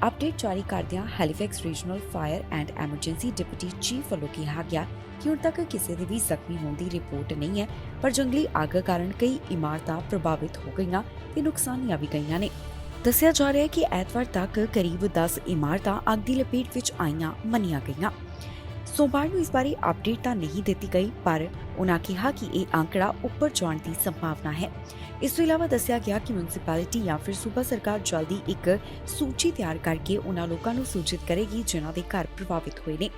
ਅਪਡੇਟ ਜਾਰੀ ਕਰਦਿਆਂ Halifax regional fire and emergency deputy chief ਵੱਲੋਂ ਕਿਹਾ ਗਿਆ ਕਿ ਹੁਣ ਤੱਕ ਕਿਸੇ ਦੇ ਵੀ ਜ਼ਖਮੀ ਹੋਣ ਦੀ ਰਿਪੋਰਟ ਨਹੀਂ ਹੈ, ਪਰ ਜੰਗਲੀ ਅੱਗ ਕਾਰਨ ਕਈ ਇਮਾਰਤਾਂ ਪ੍ਰਭਾਵਿਤ ਹੋ ਗਈਆਂ ਤੇ ਨੁਕਸਾਨੀਆਂ ਵੀ ਗਈਆਂ ਨੇ। ਦੱਸਿਆ ਜਾ ਰਿਹਾ ਹੈ ਕਿ ਐਤਵਾਰ ਤੱਕ ਕਰੀਬ 10 ਇਮਾਰਤਾਂ ਅੱਗ ਦੀ ਲਪੇਟ ਵਿੱਚ ਆਈਆਂ ਮੰਨੀਆਂ ਗਈਆਂ। ਸੋਮਵਾਰ ਨੂੰ ਇਸ ਬਾਰੇ ਅਪਡੇਟ ਤਾਂ ਨਹੀਂ ਦਿੱਤੀ ਗਈ, ਪਰ ਉਨ੍ਹਾਂ ਕਿਹਾ ਕਿ ਇਹ ਅੰਕੜਾ ਉੱਪਰ ਜਾਣ ਦੀ ਸੰਭਾਵਨਾ ਹੈ। ਇਸ ਤੋਂ ਇਲਾਵਾ ਦੱਸਿਆ ਗਿਆ ਕਿ ਮਿਊਨਿਸਪੈਲਿਟੀ ਜਾਂ ਫਿਰ ਸੂਬਾ ਸਰਕਾਰ ਜਲਦੀ ਇੱਕ ਸੂਚੀ ਤਿਆਰ ਕਰਕੇ ਉਨ੍ਹਾਂ ਲੋਕਾਂ ਨੂੰ ਸੂਚਿਤ ਕਰੇਗੀ ਜਿਨ੍ਹਾਂ ਦੇ ਘਰ ਪ੍ਰਭਾਵਿਤ ਹੋਏ ਨੇ।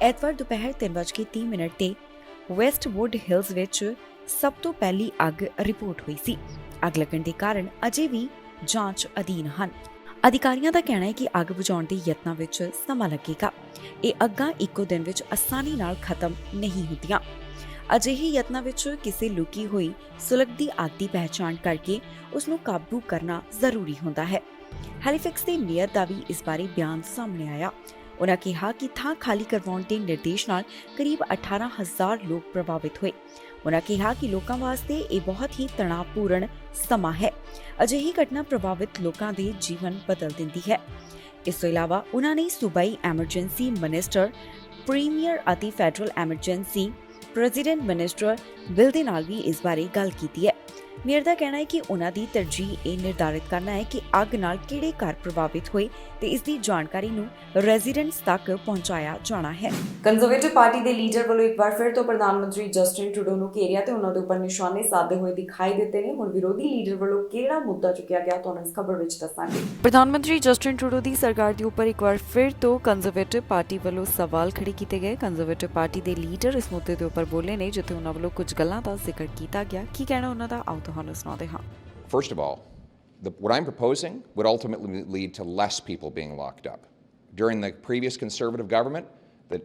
ਐਤਵਾਰ ਦੁਪਹਿਰ 3:30 ਤੇ ਵੈਸਟਵੁੱਡ ਹਿਲਸ ਵਿੱਚ ਸਭ ਤੋਂ ਪਹਿਲੀ ਅੱਗ ਰਿਪੋਰਟ ਹੋਈ ਸੀ। ਅੱਗ ਲੱਗਣ ਦੇ ਕਾਰਨ ਅਜੇ ਵੀ ਜਾਂਚ ਅਧੀਨ ਹਨ। ਅਧਿਕਾਰੀਆਂ ਦਾ ਕਹਿਣਾ ਹੈ ਕਿ ਅੱਗ ਬੁਝਾਉਣ ਦੇ ਯਤਨਾਂ ਵਿੱਚ ਸਮਾਂ ਲੱਗੇਗਾ। ਇਹ ਅੱਗਾਂ ਇੱਕੋ ਦਿਨ ਵਿੱਚ ਆਸਾਨੀ ਨਾਲ ਖਤਮ ਨਹੀਂ ਹੁੰਦੀਆਂ। ਅਜਿਹੇ ਯਤਨਾਂ ਵਿੱਚ ਕਿਸੇ ਲੁਕੀ ਹੋਈ ਸੁਲਗਦੀ ਅੱਗ ਦੀ ਪਹਿਚਾਣ ਕਰਕੇ ਉਸ ਨੂੰ ਕਾਬੂ ਕਰਨਾ ਜ਼ਰੂਰੀ ਹੁੰਦਾ ਹੈ। ਹੈਲੀਫੈਕਸ ਦੇ ਮੇਅਰ ਦਾ ਵੀ ਇਸ ਬਾਰੇ ਬਿਆਨ ਸਾਹਮਣੇ ਆਇਆ। ਉਨ੍ਹਾਂ ਕਿਹਾ ਕਿ ਥਾਂ ਖਾਲੀ ਕਰਵਾਉਣ ਦੇ ਨਿਰਦੇਸ਼ ਨਾਲ ਕਰੀਬ 18,000 ਲੋਕ ਪ੍ਰਭਾਵਿਤ ਹੋਏ। ਉਨ੍ਹਾਂ ਕਿਹਾ ਕਿ ਲੋਕਾਂ ਵਾਸਤੇ ਇਹ ਬਹੁਤ ਹੀ ਤਣਾਅਪੂਰਨ ਸਮਾਂ ਹੈ। ਅਜਿਹੀ ਘਟਨਾ ਪ੍ਰਭਾਵਿਤ ਲੋਕਾਂ ਦੇ ਜੀਵਨ ਬਦਲ ਦਿੰਦੀ ਹੈ। ਇਸ ਤੋਂ ਇਲਾਵਾ ਉਹਨਾਂ ਨੇ ਸੂਬਾਈ ਐਮਰਜੈਂਸੀ ਮਿਨਿਸਟਰ, ਪ੍ਰੀਮੀਅਰ ਅਤੇ federal emergency president minister bill ਦੇ ਨਾਲ ਵੀ ਇਸ ਬਾਰੇ ਗੱਲ ਕੀਤੀ ਹੈ। ਮੇਅਰ ਦਾ ਕਹਿਣਾ ਹੈ ਕਿ ਉਹਨਾਂ ਦੀ ਤਰਜੀਹ ਇਹ ਨਿਰਧਾਰਿਤ ਕਰਨਾ ਹੈ ਕਿ ਅੱਗ ਨਾਲ ਕਿਹੜੇ ਘਰ ਪ੍ਰਭਾਵਿਤ ਹੋਏ ਤੇ ਇਸ ਦੀ ਜਾਣਕਾਰੀ ਨੂੰ ਰੈਜ਼ੀਡੈਂਟਸ ਤੱਕ ਪਹੁੰਚਾਇਆ ਜਾਣਾ ਹੈ। ਕੰਜ਼ਰਵੇਟਿਵ ਪਾਰਟੀ ਦੇ ਲੀਡਰ ਵੱਲੋਂ ਇੱਕ ਵਾਰ ਫਿਰ ਤੋਂ ਪ੍ਰਧਾਨ ਮੰਤਰੀ ਜਸਟਿਨ ਟਰੂਡੋ ਨੂੰ ਘੇਰਿਆ ਤੇ ਉਹਨਾਂ ਦੇ ਉੱਪਰ ਨਿਸ਼ਾਨੇ ਸਾਧੇ ਹੋਏ ਦਿਖਾਈ ਦਿੱਤੇ ਨੇ। ਹੁਣ ਵਿਰੋਧੀ ਲੀਡਰ ਵੱਲੋਂ ਕਿਹੜਾ ਮੁੱਦਾ ਚੁੱਕਿਆ ਗਿਆ ਤੁਹਾਨੂੰ ਇਸ ਖਬਰ ਵਿੱਚ ਦੱਸਾਂਗੇ। ਪ੍ਰਧਾਨ ਮੰਤਰੀ ਜਸਟਿਨ ਟਰੂਡੋ ਦੀ ਸਰਕਾਰ ਦੇ ਉੱਪਰ ਇੱਕ ਵਾਰ ਫਿਰ ਤੋਂ ਕੰਜ਼ਰਵੇਟਿਵ ਪਾਰਟੀ ਵੱਲੋਂ ਸਵਾਲ ਖੜੇ ਕੀਤੇ ਗਏ। ਕੰਜ਼ਰਵੇਟਿਵ ਪਾਰਟੀ ਦੇ ਲੀਡਰ ਇਸ ਮੁੱਦੇ ਦੇ ਉੱਪਰ ਬੋਲੇ ਨੇ ਜਿੱਥੇ ਉਹਨਾਂ ਵੱਲੋਂ ਕੁਝ ਗੱਲਾਂ ਦਾ ਜ਼ਿਕਰ ਕੀਤਾ ਗਿਆ। ਕੀ ਕਹਿਣਾ ਉਹਨਾਂ ਦਾ, ਆਓ ਤੁਹਾਨੂੰ ਸੁਣਾਉਂਦੇ ਹਾਂ। First of all, what I'm proposing would ultimately lead to less people being locked up. During the previous Conservative government,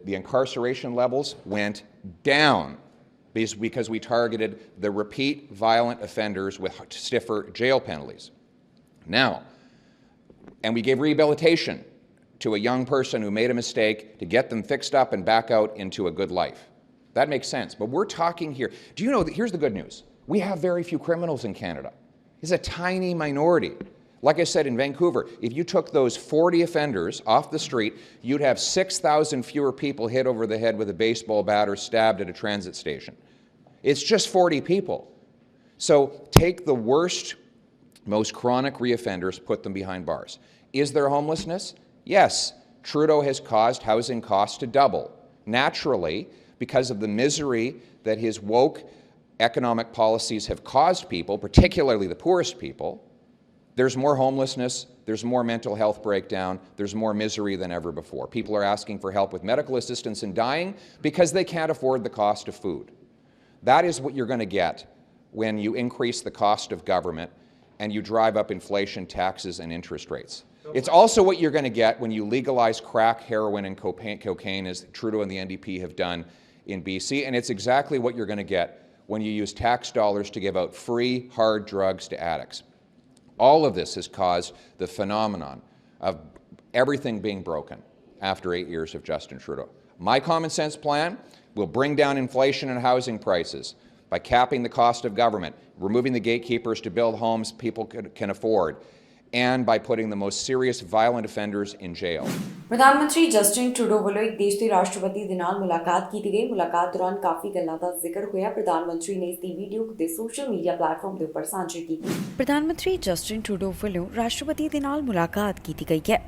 the incarceration levels went down because we targeted the repeat violent offenders with stiffer jail penalties. Now, and we gave rehabilitation to a young person who made a mistake to get them fixed up and back out into a good life. That makes sense. But we're talking here. Do you know that here's the good news? We have very few criminals in Canada. It's a tiny minority. Like I said in Vancouver, if you took those 40 offenders off the street, you'd have 6,000 fewer people hit over the head with a baseball bat or stabbed at a transit station. It's just 40 people. So take the worst, most chronic reoffenders, put them behind bars. Is there homelessness? Yes. Trudeau has caused housing costs to double. Naturally, because of the misery that his woke economic policies have caused people, particularly the poorest people, there's more homelessness, there's more mental health breakdown, there's more misery than ever before. People are asking for help with medical assistance and dying because they can't afford the cost of food. That is what you're going to get when you increase the cost of government and you drive up inflation, taxes, and interest rates. It's also what you're going to get when you legalize crack, heroin, and cocaine, as Trudeau and the NDP have done in BC, and it's exactly what you're going to get when you use tax dollars to give out free, hard drugs to addicts. All of this has caused the phenomenon of everything being broken after 8 years of Justin Trudeau. My common sense plan will bring down inflation and housing prices by capping the cost of government, removing the gatekeepers to build homes people can afford, and by putting the most serious violent offenders in jail. ਪ੍ਰਧਾਨ ਮੰਤਰੀ Justin Trudeau ਵੱਲੋਂ ਇੱਕ ਦੇਸ਼ ਦੇ ਰਾਸ਼ਟਰਪਤੀ ਦੇ ਨਾਲ ਮੁਲਾਕਾਤ ਕੀਤੀ ਗਈ। ਮੁਲਾਕਾਤ ਦੌਰਾਨ ਕਾਫੀ ਗੱਲਾਂ ਦਾ ਜ਼ਿਕਰ ਹੋਇਆ। ਪ੍ਰਧਾਨ ਮੰਤਰੀ ਨੇ ਇਸ ਦੀ ਵੀਡੀਓ ਦੇ ਸੋਸ਼ਲ ਮੀਡੀਆ ਪਲੇਟਫਾਰਮ ਦੇ ਉੱਪਰ ਸਾਂਝੀ ਕੀਤੀ। ਪ੍ਰਧਾਨ ਮੰਤਰੀ ਜਸਟਿਨ ਟਰੂਡੋ ਵੱਲੋਂ ਰਾਸ਼ਟਰਪਤੀ ਦੇ ਨਾਲ ਮੁਲਾਕਾਤ ਕੀਤੀ ਗਈ ਹੈ।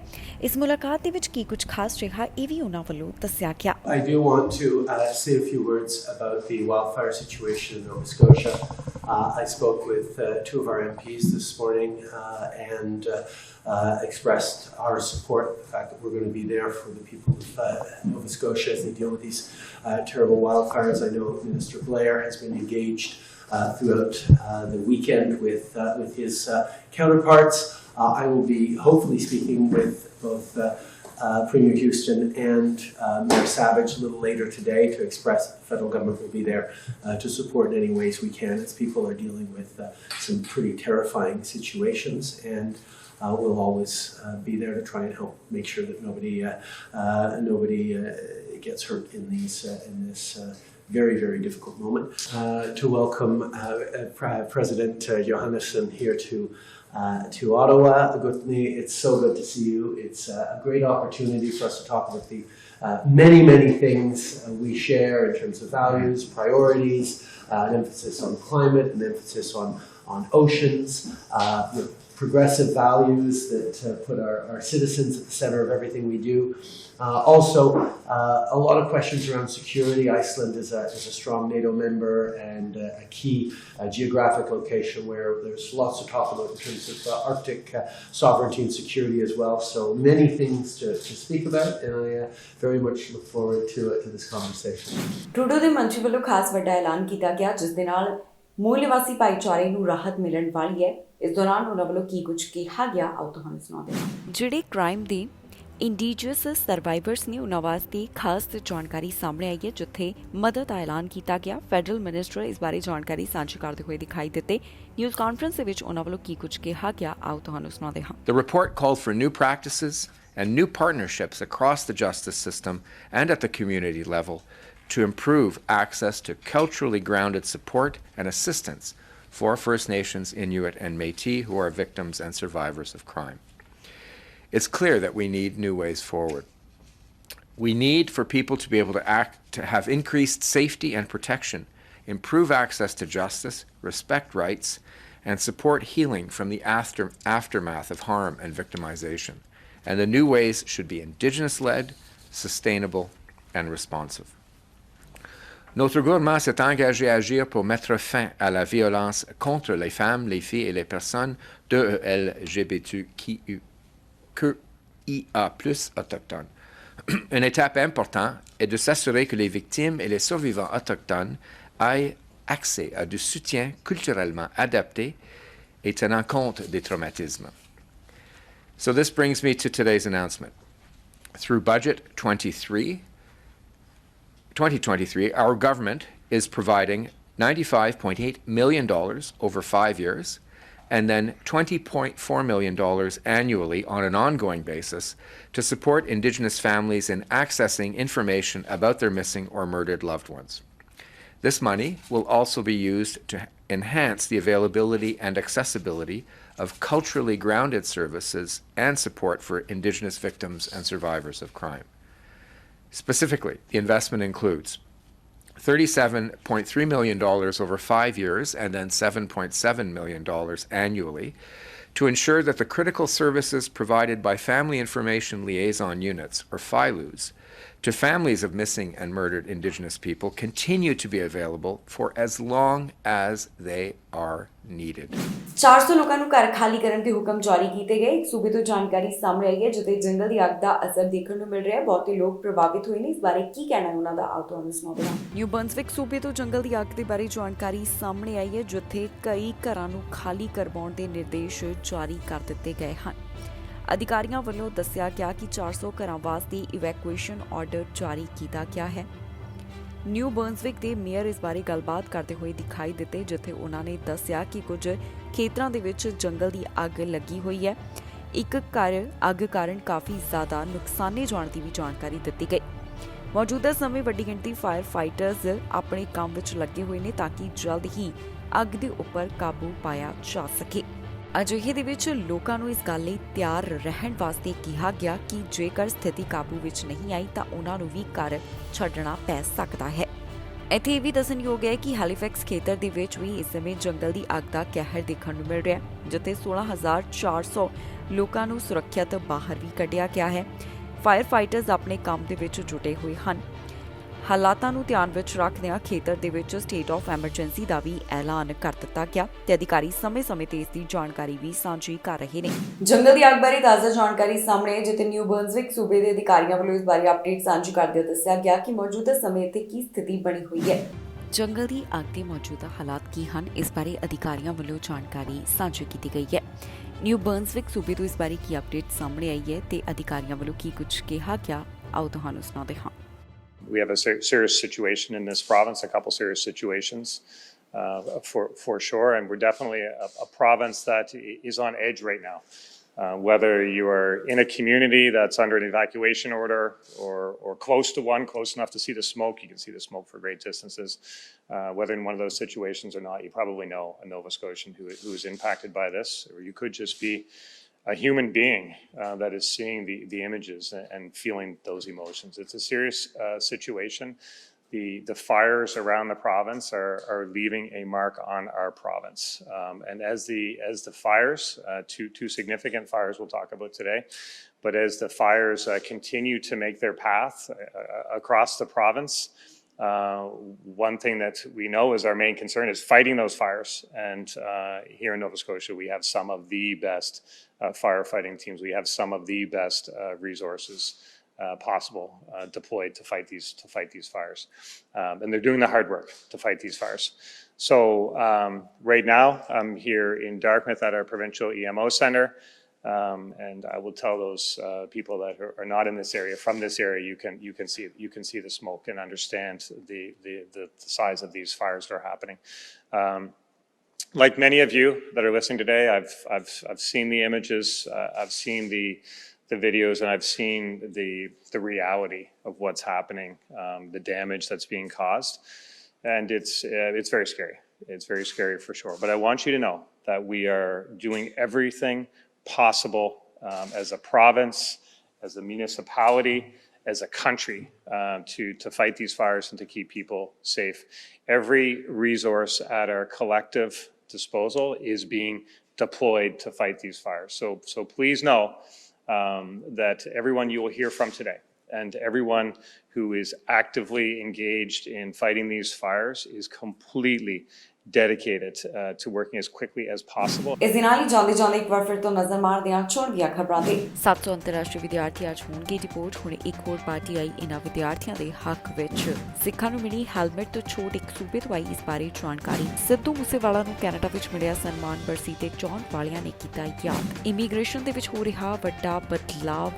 ਇਸ ਮੁਲਾਕਾਤ ਦੇ ਵਿੱਚ ਕੀ ਕੁਝ ਖਾਸ ਰਿਹਾ ਇਹ ਵੀ ਉਹਨਾਂ ਵੱਲੋਂ ਦੱਸਿਆ ਗਿਆ। I do want to say a few words about the wildfire situation in Nova Scotia. I spoke with two of our MPs this morning and expressed our support, the fact that we're going to be there for the people of Nova Scotia as they deal with these terrible wildfires. I know Minister Blair has been engaged throughout the weekend with his counterparts. I will be hopefully speaking with both Premier Houston and Mayor Savage a little later today to express that the federal government will be there to support in any ways we can as people are dealing with some pretty terrifying situations, and we'll always be there to try and help make sure that nobody gets hurt in this very, very difficult moment. To welcome President Johannesson here to Ottawa. Gutni, it's so good to see you. It's a great opportunity for us to talk about the many things we share in terms of values, priorities, an emphasis on climate, an emphasis on oceans, progressive values that put our citizens at the center of everything we do. Also, a lot of questions around security. Iceland is a strong NATO member and a key geographic location where there's lots to talk about in terms of Arctic sovereignty and security as well. So many things to speak about, and I very much look forward to this conversation. Trudeau ਦੇ ਮੰਤਰੀ ਵੱਲੋਂ ਖਾਸ ਵੱਡਾ ਐਲਾਨ ਕੀਤਾ ਗਿਆ ਜਿਸ ਦੇ ਨਾਲ ਮੂਲ ਨਿਵਾਸੀ ਭਾਈਚਾਰੇ ਨੂੰ ਰਾਹਤ ਮਿਲਣ ਵਾਲੀ ਹੈ। ਇਸ ਦੌਰਾਨ ਉਹਨਾਂ ਵੱਲੋਂ ਕੀ ਕੁਝ ਕਿਹਾ ਗਿਆ ਆਓ ਤੁਹਾਨੂੰ ਸੁਣਾਉਂਦੇ ਹਾਂ। ਜਿਹੜੇ ਕ੍ਰਾਈਮ ਦੇ ਇੰਡੀਜੀਅਸ ਸਰਵਾਈਵਰਸ ਨੇ ਉਹਨਾਂ ਵਾਸਤੇ ਖਾਸ ਜਾਣਕਾਰੀ ਸਾਹਮਣੇ ਆਈ ਹੈ ਜਿੱਥੇ ਮਦਦ ਦਾ ਐਲਾਨ ਕੀਤਾ ਗਿਆ। ਫੈਡਰਲ ਮਿਨਿਸਟਰ ਇਸ ਬਾਰੇ ਜਾਣਕਾਰੀ ਸਾਂਝੀ ਕਰਦੇ ਹੋਏ ਦਿਖਾਈ ਦਿੱਤੇ। ਨਿਊਜ਼ ਕਾਨਫਰੰਸ ਦੇ ਵਿੱਚ ਉਹਨਾਂ ਵੱਲੋਂ ਕੀ ਕੁਝ ਕਿਹਾ ਗਿਆ ਆਓ ਤੁਹਾਨੂੰ ਸੁਣਾਉਂਦੇ ਹਾਂ। The report called for new practices and new partnerships across the justice system and at the community level to improve access to culturally grounded support and assistance for First Nations, Inuit, and Métis who are victims and survivors of crime. it's clear that we need new ways forward. We need for people to be able to have increased safety and protection, improve access to justice, respect rights, and support healing from the aftermath of harm and victimization. And the new ways should be Indigenous-led, sustainable, and responsive. Notre gouvernement s'est engagé à agir pour mettre fin à la violence contre les femmes, les filles et les personnes de LGBTQIA+ autochtones. Une étape importante est de s'assurer que les victimes et les survivants autochtones aient accès à du soutien culturellement adapté et tenant compte des traumatismes. So this brings me to today's announcement. Through Budget 2023, our government is providing $95.8 million over 5 years, and then $20.4 million annually on an ongoing basis to support Indigenous families in accessing information about their missing or murdered loved ones. This money will also be used to enhance the availability and accessibility of culturally grounded services and support for Indigenous victims and survivors of crime. Specifically, the investment includes $37.3 million over 5 years and then $7.7 million annually to ensure that the critical services provided by Family Information Liaison Units, or FILUs, to families of missing and murdered Indigenous people continue to be available for as long as they are needed. 400 ਲੋਕਾਂ ਨੂੰ ਘਰ ਖਾਲੀ ਕਰਨ ਦੇ ਹੁਕਮ ਜਾਰੀ ਕੀਤੇ ਗਏ। ਇੱਕ ਸੂਬੇ ਤੋਂ ਜਾਣਕਾਰੀ ਸਾਹਮਣੇ ਆਈ ਹੈ ਜਿੱਥੇ ਜੰਗਲ ਦੀ ਅੱਗ ਦਾ ਅਸਰ ਦੇਖਣ ਨੂੰ ਮਿਲ ਰਿਹਾ ਹੈ। ਬਹੁਤੇ ਲੋਕ ਪ੍ਰਭਾਵਿਤ ਹੋਏ ਨੇ। ਇਸ ਬਾਰੇ ਕੀ ਕਹਿਣਾ ਹੈ ਉਹਨਾਂ ਦਾ, ਆਓ ਤੁਹਾਨੂੰ ਸੁਣਾਉਂਦੇ ਹਾਂ। ਨਿਊ ਬਰਨਸਵਿਕ ਸੂਬੇ ਤੋਂ ਜੰਗਲ ਦੀ ਅੱਗ ਦੇ ਬਾਰੇ ਜਾਣਕਾਰੀ ਸਾਹਮਣੇ ਆਈ ਹੈ ਜਿੱਥੇ ਕਈ ਘਰਾਂ ਨੂੰ ਖਾਲੀ ਕਰਵਾਉਣ ਦੇ ਨਿਰਦੇਸ਼ ਜਾਰੀ ਕਰ ਦਿੱਤੇ ਗਏ ਹਨ। ਅਧਿਕਾਰੀਆਂ ਵੱਲੋਂ ਦੱਸਿਆ ਗਿਆ ਕਿ 400 ਘਰਾਂ ਵਾਸਤੇ ਇਵੈਕੂਏਸ਼ਨ ਆਰਡਰ ਜਾਰੀ ਕੀਤਾ ਗਿਆ ਹੈ। ਨਿਊ ਬਰਨਸਵਿਕ ਦੇ ਮੇਅਰ ਇਸ ਬਾਰੇ ਗੱਲਬਾਤ ਕਰਦੇ ਹੋਏ ਦਿਖਾਈ ਦਿੱਤੇ ਜਿੱਥੇ ਉਹਨਾਂ ਨੇ ਦੱਸਿਆ ਕਿ ਕੁਝ ਖੇਤਰਾਂ ਦੇ ਵਿੱਚ ਜੰਗਲ ਦੀ ਅੱਗ ਲੱਗੀ ਹੋਈ ਹੈ। ਇੱਕ ਘਰ ਅੱਗ ਕਾਰਨ ਕਾਫੀ ਜ਼ਿਆਦਾ ਨੁਕਸਾਨੇ ਜਾਣ ਦੀ ਵੀ ਜਾਣਕਾਰੀ ਦਿੱਤੀ ਗਈ। ਮੌਜੂਦਾ ਸਮੇਂ ਵੱਡੀ ਗਿਣਤੀ ਫਾਇਰ ਫਾਈਟਰਸ ਆਪਣੇ ਕੰਮ ਵਿੱਚ ਲੱਗੇ ਹੋਏ ਨੇ ਤਾਂ ਕਿ ਜਲਦ ਹੀ ਅੱਗ ਦੇ ਉੱਪਰ ਕਾਬੂ ਪਾਇਆ ਜਾ ਸਕੇ। ਅਜਿਹੇ ਦੇ ਵਿੱਚ ਲੋਕਾਂ ਨੂੰ ਇਸ ਗੱਲ ਲਈ ਤਿਆਰ ਰਹਿਣ ਵਾਸਤੇ ਕਿਹਾ ਗਿਆ ਕਿ ਜੇਕਰ ਸਥਿਤੀ ਕਾਬੂ ਵਿੱਚ ਨਹੀਂ ਆਈ ਤਾਂ ਉਹਨਾਂ ਨੂੰ ਵੀ ਘਰ ਛੱਡਣਾ ਪੈ ਸਕਦਾ ਹੈ। ਇੱਥੇ ਇਹ ਵੀ ਦੱਸਣਯੋਗ ਹੈ ਕਿ ਹੈਲੀਫੈਕਸ ਖੇਤਰ ਦੇ ਵਿੱਚ ਵੀ ਇਸ ਸਮੇਂ ਜੰਗਲ ਦੀ ਅੱਗ ਦਾ ਕਹਿਰ ਦੇਖਣ ਨੂੰ ਮਿਲ ਰਿਹਾ ਹੈ ਜਿੱਥੇ 16,400 ਲੋਕਾਂ ਨੂੰ ਸੁਰੱਖਿਅਤ ਬਾਹਰ ਵੀ ਕੱਢਿਆ ਗਿਆ ਹੈ। ਫਾਇਰ ਫਾਈਟਰਸ ਆਪਣੇ ਕੰਮ ਦੇ ਵਿੱਚ ਜੁਟੇ ਹੋਏ ਹਨ। ਹਾਲਾਤਾਂ ਨੂੰ ਧਿਆਨ ਵਿੱਚ ਰੱਖਦਿਆਂ ਖੇਤਰ ਦੇ ਵਿੱਚ ਸਟੇਟ ਆਫ ਐਮਰਜੈਂਸੀ ਦਾ ਵੀ ਐਲਾਨ ਕਰ ਦਿੱਤਾ ਗਿਆ ਤੇ ਅਧਿਕਾਰੀ ਸਮੇਂ-ਸਮੇਂ ਤੇ ਇਸ ਦੀ ਜਾਣਕਾਰੀ ਵੀ ਸਾਂਝੀ ਕਰ ਰਹੇ ਨੇ। ਜੰਗਲ ਦੀ ਅੱਗ ਬਾਰੇ ਤਾਜ਼ਾ ਜਾਣਕਾਰੀ ਸਾਹਮਣੇ ਹੈ ਜਿੱਥੇ ਨਿਊ ਬਰਨਸਵਿਕ ਸੂਬੇ ਦੇ ਅਧਿਕਾਰੀਆਂ ਵੱਲੋਂ ਇਸ ਬਾਰੇ ਅਪਡੇਟ ਸਾਂਝੀ ਕਰਦਿਆਂ ਦੱਸਿਆ ਗਿਆ ਕਿ ਮੌਜੂਦਾ ਸਮੇਂ ਤੇ ਕੀ ਸਥਿਤੀ ਬਣੀ ਹੋਈ ਹੈ। ਜੰਗਲ ਦੀ ਅੱਗ ਦੇ ਮੌਜੂਦਾ ਹਾਲਾਤ ਕੀ ਹਨ ਇਸ ਬਾਰੇ ਅਧਿਕਾਰੀਆਂ ਵੱਲੋਂ ਜਾਣਕਾਰੀ ਸਾਂਝੀ ਕੀਤੀ ਗਈ ਹੈ। ਨਿਊ ਬਰਨਸਵਿਕ ਸੂਬੇ ਤੋਂ ਇਸ ਬਾਰੇ ਕੀ ਅਪਡੇਟ ਸਾਹਮਣੇ ਆਈ ਹੈ ਤੇ ਅਧਿਕਾਰੀਆਂ ਵੱਲੋਂ ਕੀ ਕੁਝ ਕਿਹਾ ਗਿਆ, ਆਓ ਤੁਹਾਨੂੰ ਸੁਣਾਉਂਦੇ ਹਾਂ। We have a serious situation in this province, a couple serious situations for sure, and we're definitely a province that is on edge right now. Whether you are in a community that's under an evacuation order or close to one, close enough to see the smoke, you can see the smoke for great distances. Whether in one of those situations or not, you probably know a Nova Scotian who is impacted by this, or you could just be a human being that is seeing the images and feeling those emotions. It's a serious situation. The fires around the province are leaving a mark on our province. And as the fires, two significant fires we'll talk about today, but as the fires continue to make their path across the province, one thing that we know is our main concern is fighting those fires. And here in Nova Scotia, we have some of the best firefighting teams. We have some of the best resources possible deployed to fight these fires. And they're doing the hard work to fight these fires. So right now, I'm here in Dartmouth at our provincial EMO center. And I will tell those people that are not in this area, from this area, you can see the smoke and understand the size of these fires that are happening. Like many of you that are listening today, I've seen the images, I've seen the videos, and I've seen the reality of what's happening, the damage that's being caused, and it's very scary. It's very scary for sure. But I want you to know that we are doing everything possible as a province, as a municipality, as a country to fight these fires and to keep people safe. Every resource at our collective disposal is being deployed to fight these fires. So please know that everyone you will hear from today and everyone who is actively engaged in fighting these fires is completely dedicated to working as quickly as possible. ਇਸ ਦੇ ਨਾਲ ਹੀ ਜਾਂਦੇ ਜਾਂਦੇ ਇੱਕ ਵਾਰ ਫਿਰ ਤੋਂ ਨਜ਼ਰ ਮਾਰਦੇ ਹਾਂ ਚੋਣ ਦੀਆਂ ਖਬਰਾਂ ਤੇ। 700 ਅੰਤਰਰਾਸ਼ਟਰੀ ਵਿਦਿਆਰਥੀ ਅੱਜ ਹੋਣਗੇ ਡਿਪੋਰਟ। ਹੁਣ ਇੱਕ ਹੋਰ ਪਾਰਟੀ ਆਈ ਇਹਨਾਂ ਵਿਦਿਆਰਥੀਆਂ ਦੇ ਹੱਕ ਵਿੱਚ। ਸਿੱਖਾਂ ਨੂੰ ਮਿਲੀ ਹੈਲਮਟ ਤੋਂ ਛੋਟ, ਇੱਕ ਸੂਬੇ ਤੋਂ ਆਈ ਇਸ ਬਾਰੇ ਜਾਣਕਾਰੀ। ਸਿੱਧੂ ਮੂਸੇਵਾਲਾ ਨੂੰ ਕੈਨੇਡਾ ਵਿੱਚ ਮਿਲਿਆ ਸਨਮਾਨ, ਬਰਸੀ ਤੇ ਚੋਣ ਵਾਲਿਆਂ ਨੇ ਕੀਤਾ ਯਾਦ। ਇਮੀਗ੍ਰੇਸ਼ਨ ਦੇ ਵਿੱਚ ਹੋ ਰਿਹਾ ਵੱਡਾ ਬਦਲਾਵ,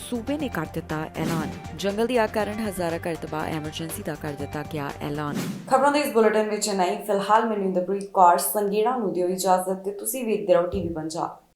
ਸੂਬੇ ਨੇ ਕਰ ਦਿੱਤਾ ਐਲਾਨ। ਜੰਗਲ ਦੀ ਅੱਗ ਕਾਰਨ ਹਜ਼ਾਰਾਂ ਘਰ ਤਬਾਹ, ਐਮਰਜੈਂਸੀ ਦਾ ਕਰ ਦਿੱਤਾ ਗਿਆ ਐਲਾਨ। ਖਬਰਾਂ ਦੇ ਇਸ ਬੁਲੇਟਿਨ ਵਿੱਚ ਨਹੀਂ। ਫਿਲਹਾਲ ਮੈਨੂੰ ਇੰਦਰਪ੍ਰੀਤ ਕੌਰ ਸੰਗੇੜਾ ਨੂੰ ਦਿਓ ਇਜਾਜ਼ਤ ਤੇ ਤੁਸੀਂ ਵੇਖਦੇ ਰਹੋ TV ਪੰਜਾਬ।